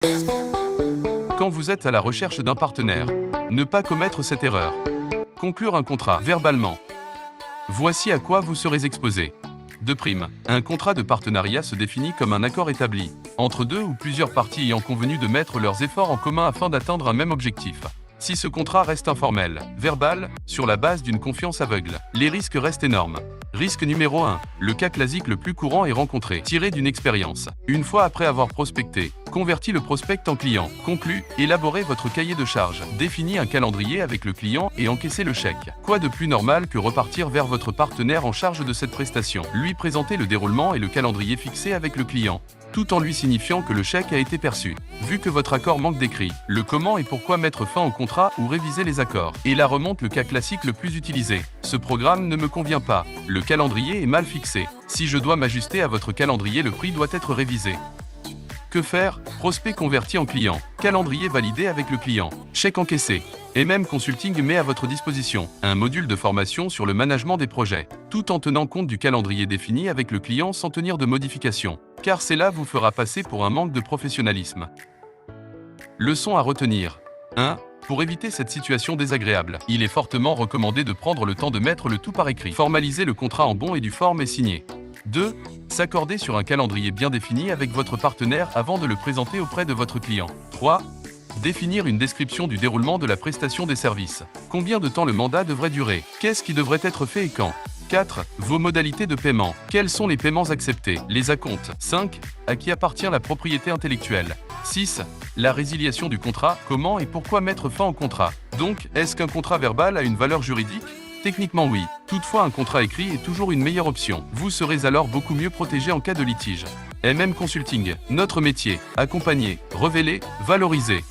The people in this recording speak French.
Quand vous êtes à la recherche d'un partenaire, ne pas commettre cette erreur. Conclure un contrat verbalement. Voici à quoi vous serez exposé. De prime, un contrat de partenariat se définit comme un accord établi entre deux ou plusieurs parties ayant convenu de mettre leurs efforts en commun afin d'atteindre un même objectif. Si ce contrat reste informel, verbal, sur la base d'une confiance aveugle, les risques restent énormes. Risque numéro 1. Le cas classique le plus courant est rencontré, tiré d'une expérience. Une fois après avoir prospecté, converti le prospect en client, conclu, élaborez votre cahier de charges, définis un calendrier avec le client et encaissez le chèque. Quoi de plus normal que repartir vers votre partenaire en charge de cette prestation, lui présenter le déroulement et le calendrier fixé avec le client, tout en lui signifiant que le chèque a été perçu. Vu que votre accord manque d'écrit, le comment et pourquoi mettre fin au contrat ou réviser les accords. Et là remonte le cas classique le plus utilisé. Ce programme ne me convient pas. Le calendrier est mal fixé. Si je dois m'ajuster à votre calendrier, le prix doit être révisé. Que faire? Prospect converti en client, calendrier validé avec le client, chèque encaissé, et même consulting met à votre disposition un module de formation sur le management des projets, tout en tenant compte du calendrier défini avec le client sans tenir de modification, car cela vous fera passer pour un manque de professionnalisme. Leçon à retenir. 1. Pour éviter cette situation désagréable, il est fortement recommandé de prendre le temps de mettre le tout par écrit, formaliser le contrat en bon et due forme et signer. 2. S'accorder sur un calendrier bien défini avec votre partenaire avant de le présenter auprès de votre client. 3. Définir une description du déroulement de la prestation des services. Combien de temps le mandat devrait durer? Qu'est-ce qui devrait être fait et quand? 4. Vos modalités de paiement. Quels sont les paiements acceptés? Les acomptes. 5. À qui appartient la propriété intellectuelle? 6. La résiliation du contrat. Comment et pourquoi mettre fin au contrat? Donc, est-ce qu'un contrat verbal a une valeur juridique? Techniquement oui. Toutefois, un contrat écrit est toujours une meilleure option. Vous serez alors beaucoup mieux protégé en cas de litige. MM Consulting. Notre métier. Accompagner, révéler, valoriser.